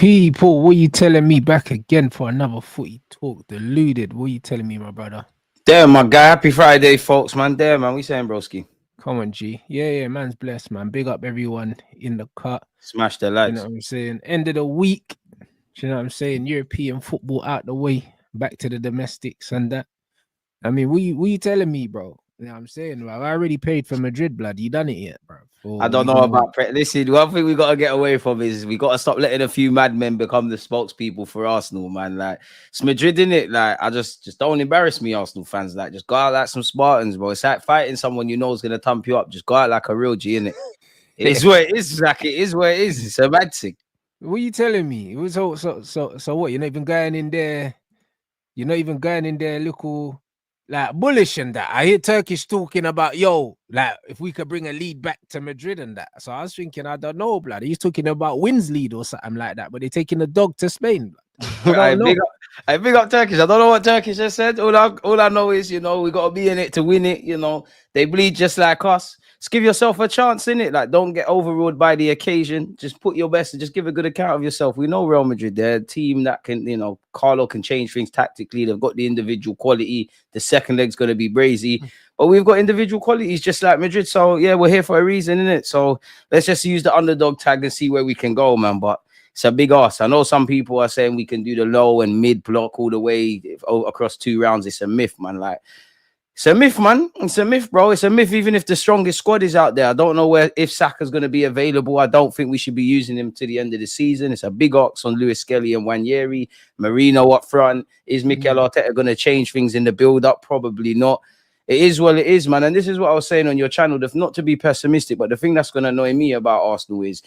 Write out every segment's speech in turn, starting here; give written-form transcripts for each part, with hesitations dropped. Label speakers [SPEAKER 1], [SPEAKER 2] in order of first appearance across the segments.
[SPEAKER 1] People, what you telling me back again for another footy talk? Deluded. What you telling me, my brother?
[SPEAKER 2] Damn, my guy. Happy Friday, folks, man. Damn, man. We saying, broski.
[SPEAKER 1] Come on, G. Yeah, man's blessed, man. Big up everyone in the cut.
[SPEAKER 2] Smash the
[SPEAKER 1] You know
[SPEAKER 2] lights.
[SPEAKER 1] what I'm saying? End of the week. You know what I'm saying? European football out the way. Back to the domestics and that. I mean, what you telling me, bro? You know what I'm saying? Well, I already paid for Madrid, blood. You done it yet, bro?
[SPEAKER 2] I don't know about listen, one thing we got to get away from is we got to stop letting a few madmen become the spokespeople for Arsenal, man. Like, it's Madrid, in it. Like, I just don't embarrass me, Arsenal fans. Like, just go out like some Spartans, bro. It's like fighting someone you know is going to thump you up. Just go out like a real G, innit? It is what it is, Zach. It is what it is. It's a mad thing.
[SPEAKER 1] What you telling me? It was so what? You're not even going in there. You're not even going in there, little like bullish and that. I hear Turkish talking about like if we could bring a lead back to Madrid and that. So I was thinking, I don't know, blood. He's talking about wins lead or something like that, but they're taking the dog to Spain.
[SPEAKER 2] I big up Turkish. I don't know what Turkish has said. All I know is, we got to be in it to win it. They bleed just like us. Just give yourself a chance in it. Like, don't get overruled by the occasion. Just put your best and just give a good account of yourself. We know Real Madrid, they're a team that can, Carlo can change things tactically. They've got the individual quality. The second leg's going to be brazy. But we've got individual qualities just like Madrid. So, yeah, we're here for a reason, innit? So let's just use the underdog tag and see where we can go, man. But it's a big ask. I know some people are saying we can do the low and mid block all the way across 2 rounds. It's a myth, man. Like, it's a myth, man. It's a myth, bro. It's a myth, even if the strongest squad is out there. I don't know if Saka's going to be available. I don't think we should be using him to the end of the season. It's a big ox on Lewis Skelly and Wanyeri. Marino up front. Is Mikel Arteta going to change things in the build-up? Probably not. It is what it is, man. And this is what I was saying on your channel. Not to be pessimistic, but the thing that's going to annoy me about Arsenal is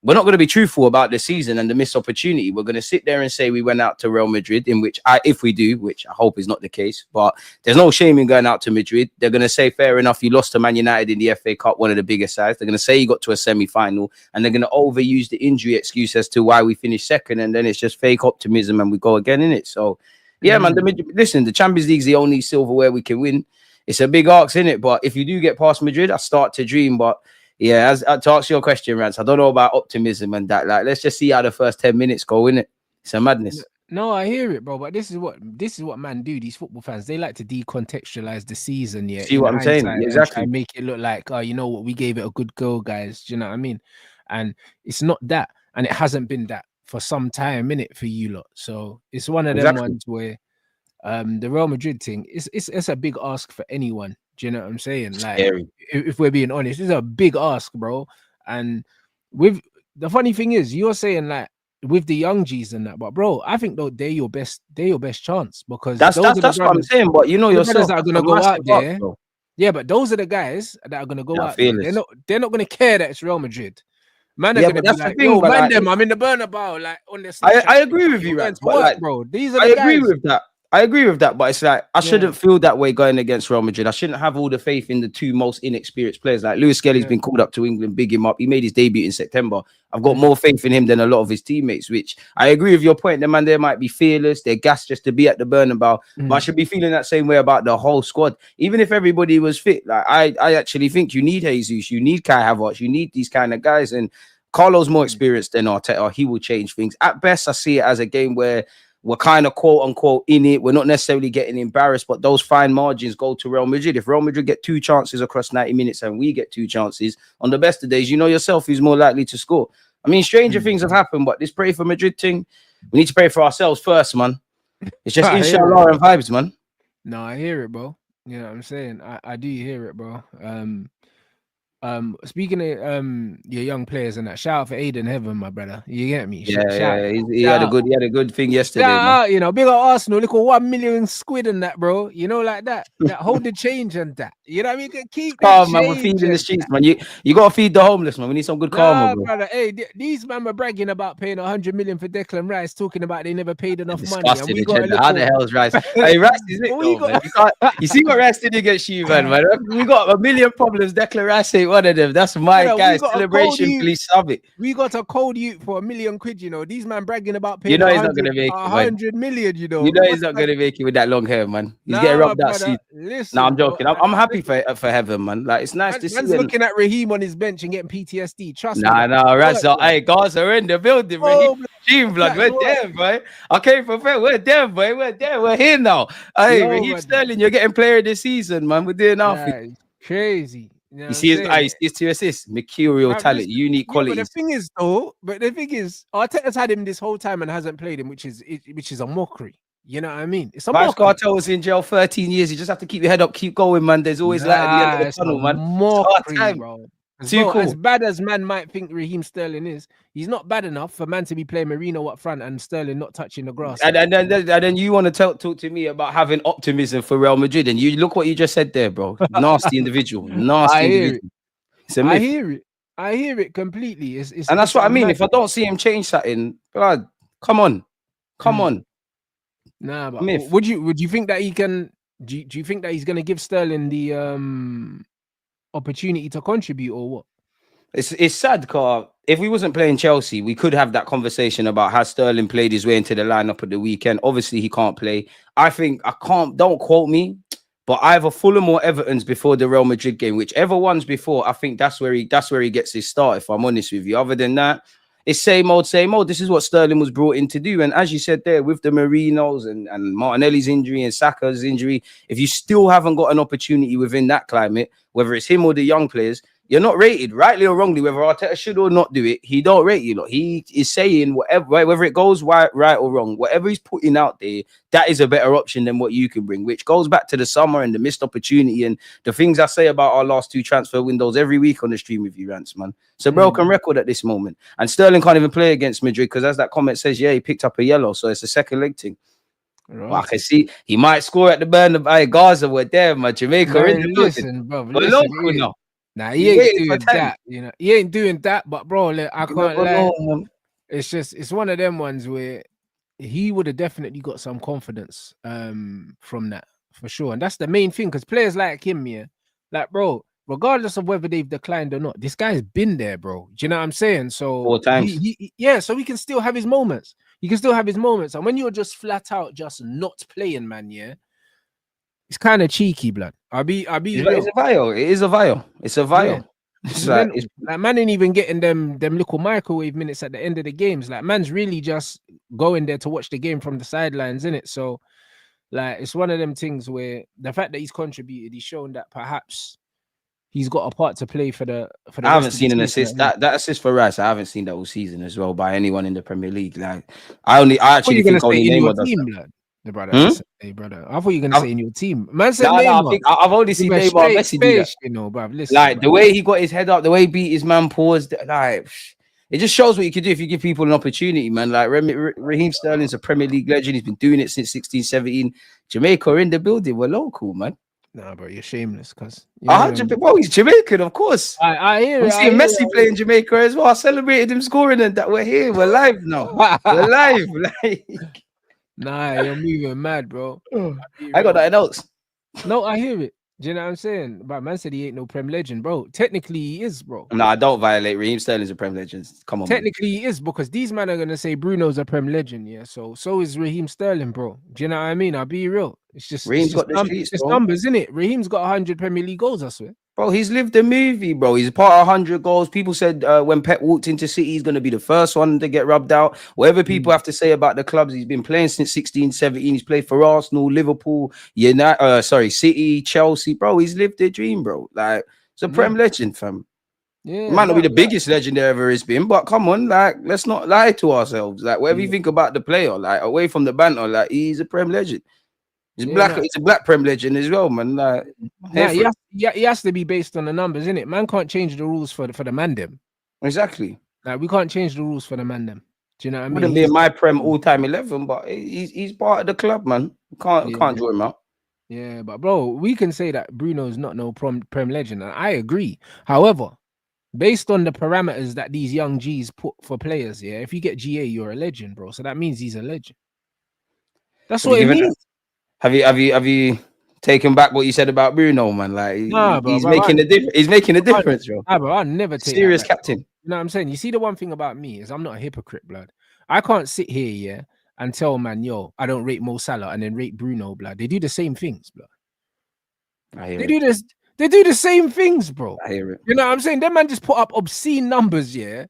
[SPEAKER 2] we're not going to be truthful about the season and the missed opportunity. We're going to sit there and say we went out to Real Madrid, in which if we do, which I hope is not the case, but there's no shame in going out to Madrid. They're going to say, fair enough, you lost to Man United in the FA Cup, one of the biggest sides. They're going to say you got to a semi-final, and they're going to overuse the injury excuse as to why we finished second, and then it's just fake optimism and we go again in it. So, yeah, man, listen, the Champions League's the only silverware we can win. It's a big ask, in it, but if you do get past Madrid, I start to dream, but yeah, to answer your question, Rants, I don't know about optimism and that. Like, let's just see how the first 10 minutes go, innit? It's a madness.
[SPEAKER 1] No, I hear it, bro. But this is what man do. These football fans, they like to decontextualize the season. Yeah,
[SPEAKER 2] see what I'm saying? Exactly.
[SPEAKER 1] And make it look like, oh, you know what, we gave it a good go, guys. Do you know what I mean? And it's not that, and it hasn't been that for some time, innit, for you lot. So it's one of them ones where the Real Madrid thing, it's a big ask for anyone. Do you know what I'm saying? Like, if we're being honest, it's a big ask, bro. And with the funny thing is, you're saying like with the young G's and that, but bro, I think though they're your best chance, because
[SPEAKER 2] that's what I'm saying. But you know yourself,
[SPEAKER 1] that are gonna go out there. Yeah, but those are the guys that are gonna go out there. They're not gonna care that it's Real Madrid. Man, are gonna be like, yo, man, I'm in the Bernabeu, like on this.
[SPEAKER 2] I agree with you, Rants, but like,
[SPEAKER 1] bro, these are the guys.
[SPEAKER 2] I agree with that, but it's like I shouldn't feel that way going against Real Madrid. I shouldn't have all the faith in the 2 most inexperienced players. Like Lewis Skelly's been called up to England, big him up. He made his debut in September. I've got more faith in him than a lot of his teammates, which I agree with your point. The man there might be fearless. They're gassed just to be at the Bernabeu. But I should be feeling that same way about the whole squad. Even if everybody was fit, like I actually think you need Jesus, you need Kai Havertz, you need these kind of guys. And Carlo's more experienced than Arteta. He will change things. At best, I see it as a game where we're kind of quote unquote in it. We're not necessarily getting embarrassed, but those fine margins go to Real Madrid. If Real Madrid get 2 chances across 90 minutes and we get 2 chances, on the best of days, you know yourself who's more likely to score. I mean, stranger things have happened, but this pray for Madrid thing, we need to pray for ourselves first, man. It's just inshallah and vibes, man.
[SPEAKER 1] No, I hear it, bro. You know what I'm saying? I do hear it, bro. Speaking of your young players and that, shout out for Aiden Heaven, my brother. You get me?
[SPEAKER 2] He had a good thing yesterday.
[SPEAKER 1] Out, you know, big old Arsenal, look at 1 million squid and that, bro. You know, like that. That hold the change and that. You know what I mean? Keep
[SPEAKER 2] calm, man. We're feeding the streets, man. You gotta feed the homeless, man. We need some good karma, bro.
[SPEAKER 1] Brother. Hey, these men were bragging about paying 100 million for Declan Rice, talking about they never paid enough money.
[SPEAKER 2] And we got how the hell's Rice? Hey, Rice is it? You see what Rice did against you, man? We got a million problems. Declan Rice ain't ain't one of them. That's my guy. Celebration, please sub it.
[SPEAKER 1] We got a cold youth for £1 million, you know. These man bragging about paying
[SPEAKER 2] you know he's not gonna make it,
[SPEAKER 1] 100 million, you know.
[SPEAKER 2] You know he's not gonna make it with that long hair, man. He's getting rubbed that seat.
[SPEAKER 1] Listen,
[SPEAKER 2] I'm joking. I'm happy for heaven, man. Like it's nice to see.
[SPEAKER 1] Man's looking at Raheem on his bench and getting PTSD. Trust me.
[SPEAKER 2] Rants. Hey, guys are in the building, Raheem. Team blood, we're there, boy. I came from fair. We're there, boy. We're there. We're here now. Hey, Raheem Sterling, you're getting player of the season, man. We're doing nothing.
[SPEAKER 1] Crazy.
[SPEAKER 2] You see his 2 assists, mercurial talent, unique qualities.
[SPEAKER 1] But the thing is, Arteta's had him this whole time and hasn't played him, which is a mockery. You know what I mean? It's a mockery.
[SPEAKER 2] Cartel was in jail 13 years. You just have to keep your head up, keep going, man. There's always light at the end of the tunnel, man.
[SPEAKER 1] Mockery, bro.
[SPEAKER 2] Cool.
[SPEAKER 1] As bad as man might think Raheem Sterling is, he's not bad enough for man to be playing Marino up front and Sterling not touching the grass.
[SPEAKER 2] And then you want to talk to me about having optimism for Real Madrid, and you look what you just said there, bro. Nasty individual. I
[SPEAKER 1] hear it completely.
[SPEAKER 2] And that's what I mean. If I don't see him change something, blood, come on.
[SPEAKER 1] Nah, but would you think that he can? Do you think that he's going to give Sterling the opportunity to contribute or what?
[SPEAKER 2] It's sad because if we wasn't playing Chelsea, we could have that conversation about how Sterling played his way into the lineup at the weekend. Obviously, he can't play. Don't quote me, but either Fulham or Everton's before the Real Madrid game, whichever one's before, I think that's where he gets his start, if I'm honest with you. Other than that, it's same old. This is what Sterling was brought in to do. And as you said there, with the Marinos and Martinelli's injury and Saka's injury, if you still haven't got an opportunity within that climate, whether it's him or the young players, you're not rated, rightly or wrongly, whether Arteta should or not do it. He don't rate you. Look, he is saying whether it goes right or wrong, whatever he's putting out there, that is a better option than what you can bring, which goes back to the summer and the missed opportunity and the things I say about our last 2 transfer windows every week on the stream with you, Rants, man. It's a broken record at this moment. And Sterling can't even play against Madrid because, as that comment says, he picked up a yellow, so it's a second leg thing. Right. Well, I can see he might score at the Burn. Gaza, we're there, man. Jamaica in the building. We're local now.
[SPEAKER 1] Nah, he ain't doing that. You know, he ain't doing that. But bro, I can't lie. It's one of them ones where he would have definitely got some confidence from that for sure. And that's the main thing, because players like him, like bro, regardless of whether they've declined or not, this guy's been there, bro. Do you know what I'm saying? So
[SPEAKER 2] 4 times.
[SPEAKER 1] So he can still have his moments. He can still have his moments. And when you're just flat out just not playing, man, it's kind of cheeky, blood. I'll be
[SPEAKER 2] It's a vial. It is a vial. It's a vial.
[SPEAKER 1] Yeah. Like man ain't even getting them little microwave minutes at the end of the games. Like man's really just going there to watch the game from the sidelines, innit? So like it's one of them things where the fact that he's contributed, he's shown that perhaps he's got a part to play for the
[SPEAKER 2] I haven't seen an assist. That assist for Rice, I haven't seen that all season as well by anyone in the Premier League. Like I actually think only Neymar does that.
[SPEAKER 1] Brother, hey brother, I thought you were gonna say in your team. Man said
[SPEAKER 2] Neymar. I've only seen Neymar Messi do that.
[SPEAKER 1] You know, bruv. Listen,
[SPEAKER 2] like the way he got his head up, the way he beat his man paused, like it just shows what you can do if you give people an opportunity, man. Like Raheem Sterling's a Premier League legend. He's been doing it since 16-17. Jamaica in the building. We're local, man.
[SPEAKER 1] Nah, bro, you're shameless, cuz.
[SPEAKER 2] Bro, he's Jamaican, of course.
[SPEAKER 1] I hear
[SPEAKER 2] I'm seeing Messi play in Jamaica as well. I celebrated him scoring and that we're here. We're live now. We're live. Like
[SPEAKER 1] nah, you're moving mad, bro.
[SPEAKER 2] I got nothing else.
[SPEAKER 1] No, I hear it. Do you know what I'm saying? But man said he ain't no Prem legend, bro. Technically, he is, bro.
[SPEAKER 2] No, I don't violate. Raheem Sterling's a Prem legend. Come on.
[SPEAKER 1] Technically, he is, because these men are gonna say Bruno's a Prem legend, yeah. So is Raheem Sterling, bro. Do you know what I mean? I'll be real. It's just numbers, isn't it? Raheem's got 100 Premier League goals, I swear.
[SPEAKER 2] Bro, he's lived the movie, bro. He's part of 100 goals. People said when Pep walked into City, he's going to be the first one to get rubbed out. Whatever people have to say about the clubs, he's been playing since 16-17. He's played for Arsenal, Liverpool, City, Chelsea. Bro, he's lived the dream, bro. Like, it's a Prem legend, fam. Yeah, might not be the biggest legend there ever has been, but come on, like, let's not lie to ourselves. Like, whatever you think about the player, like, away from the banter, like, he's a Prem legend. He's a black Prem legend as well, man. Like,
[SPEAKER 1] he has to be based on the numbers, innit? Man can't change the rules for the man them.
[SPEAKER 2] Exactly.
[SPEAKER 1] Like we can't change the rules for the man them. Do you know what I mean?
[SPEAKER 2] Wouldn't be in my Prem all-time 11, but he's part of the club, man. Can't draw him out.
[SPEAKER 1] Yeah, but bro, we can say that Bruno's not no Prem legend, and I agree. However, based on the parameters that these young G's put for players, if you get GA, you're a legend, bro. So that means he's a legend. That's what it means.
[SPEAKER 2] Have you taking back what you said about Bruno, man. Like
[SPEAKER 1] Nah, bro,
[SPEAKER 2] he's making a difference. He's making a difference, bro.
[SPEAKER 1] Nah, bro, I'll never take
[SPEAKER 2] Serious
[SPEAKER 1] that back,
[SPEAKER 2] captain.
[SPEAKER 1] You know what I'm saying? You see, the one thing about me is I'm not a hypocrite, blood. I can't sit here, yeah, and tell man, yo, I don't rate Mo Salah and then rate Bruno, blood. They do the same things, blood.
[SPEAKER 2] I hear
[SPEAKER 1] They
[SPEAKER 2] it.
[SPEAKER 1] do this. They do the same things, bro.
[SPEAKER 2] I hear it.
[SPEAKER 1] You know what I'm saying? Them man just put up obscene numbers, yeah,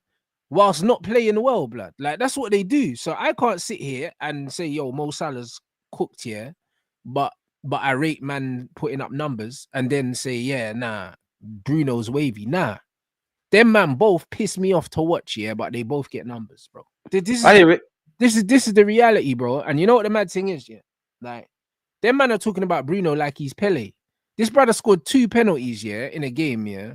[SPEAKER 1] whilst not playing well, blood. Like that's what they do. So I can't sit here and say, yo, Mo Salah's cooked, yeah, but I rate man putting up numbers and then say, yeah, nah, Bruno's wavy. Nah, them man both piss me off to watch, yeah, but they both get numbers, bro.
[SPEAKER 2] I hear it.
[SPEAKER 1] This is the reality, bro. And you know what the mad thing is, yeah, like them man are talking about Bruno like he's Pele. This brother scored 2 penalties, yeah, in a game, yeah,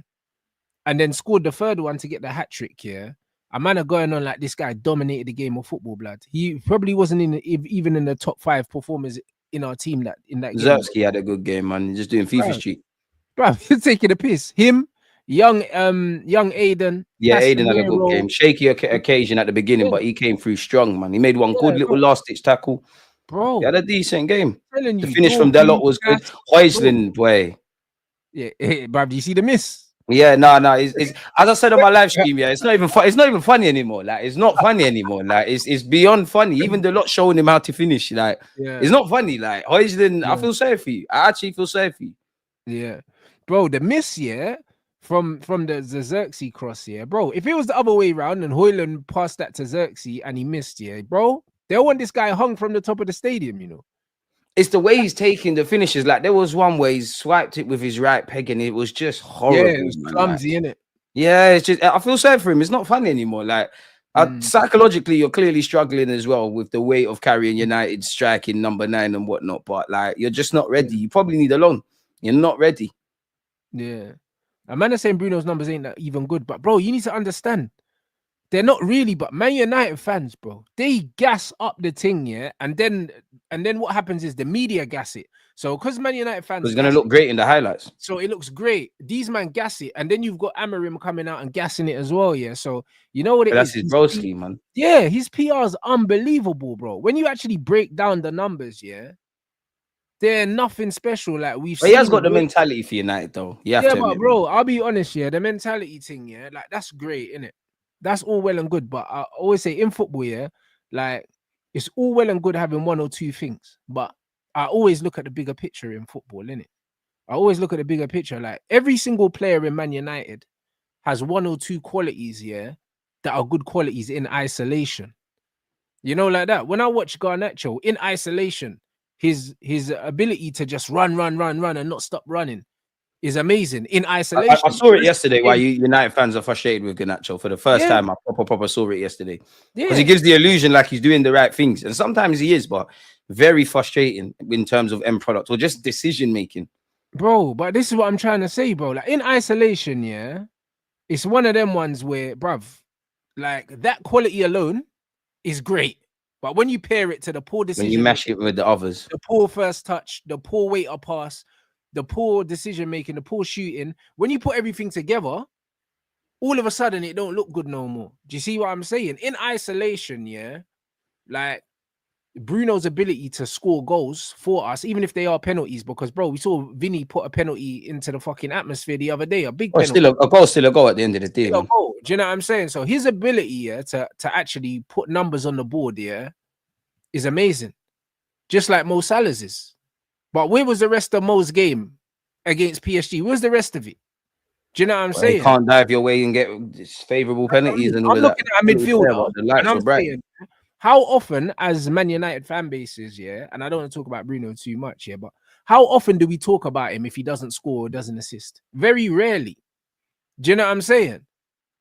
[SPEAKER 1] and then scored the third one to get the hat trick, yeah. A man are going on like this guy dominated the game of football, blood. He probably wasn't even in the top 5 performers in our team in that game.
[SPEAKER 2] Zersky had a good game, man. Just doing FIFA street.
[SPEAKER 1] Bro, you're taking a piss. Him, young Aiden.
[SPEAKER 2] Yeah, Aiden had a good game. Shaky occasion at the beginning, but he came through strong, man. He made one good little last-ditch tackle.
[SPEAKER 1] Bro,
[SPEAKER 2] he had a decent game.
[SPEAKER 1] The
[SPEAKER 2] finish from Delort was good. Huijsland, boy.
[SPEAKER 1] Yeah, bro, do you see the miss?
[SPEAKER 2] Yeah, no. It's as I said on my live stream. Yeah, it's not even fun. It's not even funny anymore. Like, it's not funny anymore. Like, it's beyond funny. Even the lot showing him how to finish. Like, it's not funny. Like, Huijsland, I feel sorry for you. I actually feel sorry for you.
[SPEAKER 1] Yeah, bro, the miss, yeah, from the Xerxes cross, yeah, bro. If it was the other way around and Højlund passed that to Xerxes and he missed, yeah, bro, they'll want this guy hung from the top of the stadium, you know.
[SPEAKER 2] It's the way he's taking the finishes. Like, there was one where he swiped it with his right peg and it was just horrible.
[SPEAKER 1] Yeah, it was clumsy, innit?
[SPEAKER 2] Yeah, it's just, I feel sorry for him. It's not funny anymore. Like, psychologically, you're clearly struggling as well with the weight of carrying United striking number 9 and whatnot. But like, you're just not ready. You probably need a loan. You're not ready.
[SPEAKER 1] Yeah. A man is saying Bruno's numbers ain't that even good, but bro, you need to understand. They're not really, but Man United fans, bro, they gas up the thing, yeah, and then what happens is the media gas it. So because Man United fans,
[SPEAKER 2] it's gonna look great in the highlights.
[SPEAKER 1] So it looks great. These man gas it, and then you've got Amarim coming out and gassing it as well, yeah. So you know what it is?
[SPEAKER 2] That's his broski, man.
[SPEAKER 1] Yeah, his PR is unbelievable, bro. When you actually break down the numbers, yeah, they're nothing special. Like we've seen.
[SPEAKER 2] He has got the mentality for United, though. Yeah,
[SPEAKER 1] but bro, I'll be honest, yeah, the mentality thing, yeah, like that's great, innit? That's all well and good, but I always say in football, yeah, like it's all well and good having 1 or 2 things, but I always look at the bigger picture in football, innit? I always look at the bigger picture. Like every single player in Man United has 1 or 2 qualities, yeah, that are good qualities in isolation. You know, like that. When I watch Garnacho in isolation, his ability to just run and not stop running is amazing in isolation.
[SPEAKER 2] I saw it yesterday. Why United fans are frustrated with Garnacho for the first time. I proper saw it yesterday because he gives the illusion like he's doing the right things, and sometimes he is, but very frustrating in terms of end product or just decision making,
[SPEAKER 1] bro. But this is what I'm trying to say, bro. Like in isolation, yeah, it's one of them ones where, bruv, like that quality alone is great. But when you pair it to the poor decision,
[SPEAKER 2] when you mash it with the others,
[SPEAKER 1] the poor first touch, the poor waiter pass, the poor decision making, the poor shooting, when you put everything together, all of a sudden it don't look good no more. Do you see what I'm saying? In isolation, yeah, like Bruno's ability to score goals for us, even if they are penalties, because bro, we saw Vinny put a penalty into the fucking atmosphere the other day, a big penalty.
[SPEAKER 2] Still a goal at the end of the day.
[SPEAKER 1] Do you know what I'm saying? So his ability, yeah, to actually put numbers on the board, yeah, is amazing. Just like Mo Salah's is. But where was the rest of Mo's game against PSG? Where's the rest of it? Do you know what I'm saying?
[SPEAKER 2] You can't dive your way and get favorable penalties and all
[SPEAKER 1] I'm looking at a midfielder. And I'm saying, how often, as Man United fan bases, yeah, and I don't want to talk about Bruno too much, yeah, but how often do we talk about him if he doesn't score or doesn't assist? Very rarely. Do you know what I'm saying?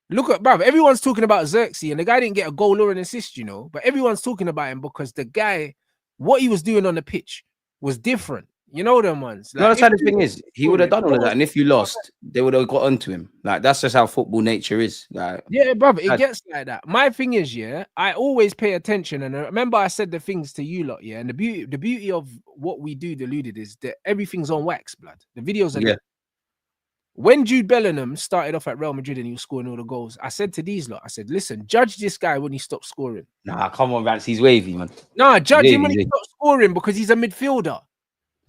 [SPEAKER 1] Look at, bruv, everyone's talking about Xerxes, and the guy didn't get a goal or an assist, you know, but everyone's talking about him because the guy, what he was doing on the pitch was different. You know them ones.
[SPEAKER 2] Like, no, the thing is, he would have done all of that, and if you lost, they would have got onto him. Like, that's just how football nature is. Like,
[SPEAKER 1] yeah, brother, it gets like that. My thing is, yeah, I always pay attention, and I remember I said the things to you lot, yeah, and the beauty of what we do, Deluded, is that everything's on wax, blood. The videos are there. When Jude Bellingham started off at Real Madrid and he was scoring all the goals, I said to these lot, I said, listen, judge this guy when he stops scoring.
[SPEAKER 2] Nah, come on, Rants, he's wavy, man.
[SPEAKER 1] Nah, judge him when he stops scoring because he's a midfielder.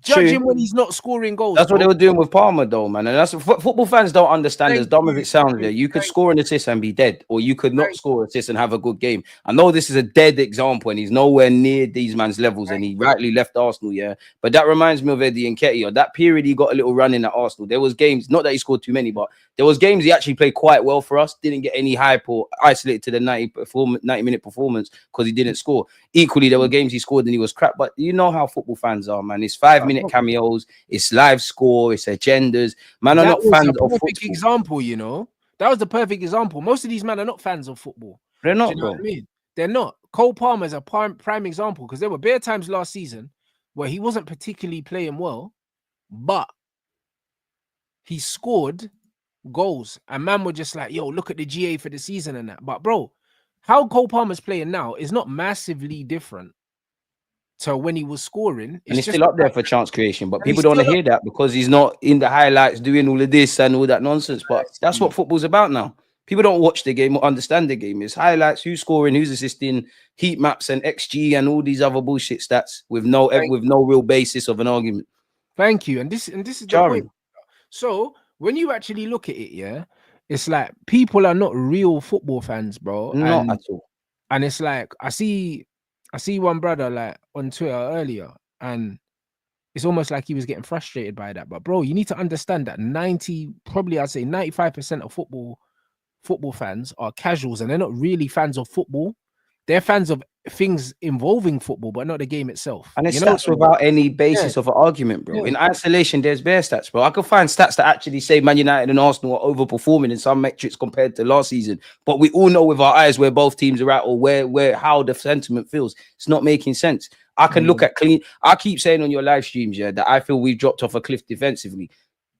[SPEAKER 1] Judge
[SPEAKER 2] True.
[SPEAKER 1] him when he's not scoring goals,
[SPEAKER 2] That's what they
[SPEAKER 1] bro.
[SPEAKER 2] were doing with Palmer, though, man. And that's what football fans don't understand. As
[SPEAKER 1] Thank
[SPEAKER 2] dumb as
[SPEAKER 1] you.
[SPEAKER 2] it sounds, there, you could
[SPEAKER 1] Thank,
[SPEAKER 2] score an assist and be dead, or you could not
[SPEAKER 1] thank,
[SPEAKER 2] score an assist and have a good game. I know this is a dead example, and he's nowhere near these man's levels, and he rightly left Arsenal, yeah. But that reminds me of Eddie Nketiah. That period he got a little run in at Arsenal. There was games, not that he scored too many, but there was games he actually played quite well for us. Didn't get any hype or isolated to the 90-minute performance because he didn't score. Equally, there were games he scored and he was crap. But you know how football fans are, man. It's 5-minute cameos. It's live score. It's agendas. Man are
[SPEAKER 1] that
[SPEAKER 2] not
[SPEAKER 1] was
[SPEAKER 2] fans
[SPEAKER 1] a
[SPEAKER 2] of football.
[SPEAKER 1] perfect example, you know. That was the perfect example. Most of these men are not fans of football.
[SPEAKER 2] They're
[SPEAKER 1] Do
[SPEAKER 2] not,
[SPEAKER 1] you know
[SPEAKER 2] bro.
[SPEAKER 1] what I mean? They're not. Cole Palmer is a prime example because there were bare times last season where he wasn't particularly playing well, but he scored goals, and man were just like, "Yo, look at the GA for the season and that." But bro, how Cole Palmer's playing now is not massively different to when he was scoring.
[SPEAKER 2] And
[SPEAKER 1] It's
[SPEAKER 2] he's
[SPEAKER 1] just
[SPEAKER 2] still up there for chance creation, but
[SPEAKER 1] and
[SPEAKER 2] people
[SPEAKER 1] he's
[SPEAKER 2] don't want to
[SPEAKER 1] still
[SPEAKER 2] hear that because he's not in the highlights doing all of this and all that nonsense. But that's what football's about now. People don't watch the game or understand the game. It's highlights, who's scoring, who's assisting, heat maps and XG and all these other bullshit stats with no real basis of an argument.
[SPEAKER 1] Thank you. And this is the point. So when you actually look at it, yeah, it's like people are not real football fans, bro.
[SPEAKER 2] Not at all.
[SPEAKER 1] And it's like I see one brother like on Twitter earlier, and it's almost like he was getting frustrated by that. But bro, you need to understand that I'd say 95% of football fans are casuals, and they're not really fans of football. They're fans of things involving football, but not the game itself.
[SPEAKER 2] And it's stats without any basis of an argument, bro. In isolation, there's bare stats, bro. I could find stats that actually say Man United and Arsenal are overperforming in some metrics compared to last season. But we all know with our eyes where both teams are at, or how the sentiment feels. It's not making sense. I can look at clean. I keep saying on your live streams, yeah, that I feel we've dropped off a cliff defensively.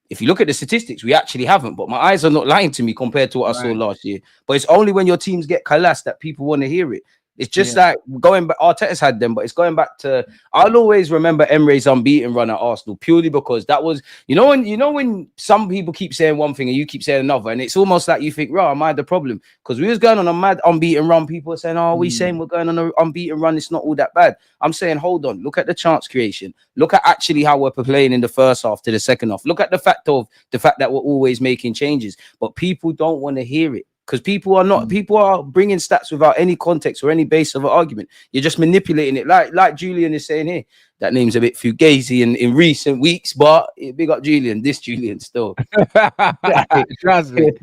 [SPEAKER 2] If you look at the statistics, we actually haven't, but my eyes are not lying to me compared to what I saw last year. But it's only when your teams get collapsed that people want to hear it. It's just like going back. Arteta's had them, but it's going back to. I'll always remember Emre's unbeaten run at Arsenal purely because that was, when some people keep saying one thing and you keep saying another, and it's almost like you think, "Right, am I the problem?" Because we was going on a mad unbeaten run. People are saying, "Oh, we saying we're going on an unbeaten run. It's not all that bad." I'm saying, hold on, look at the chance creation. Look at actually how we're playing in the first half to the second half. Look at the fact that we're always making changes, but people don't want to hear it. Because people are bringing stats without any context or any base of an argument. You're just manipulating it, like Julian is saying here. That name's a bit fugazi in recent weeks, but big up Julian. This Julian still.
[SPEAKER 1] Trust me.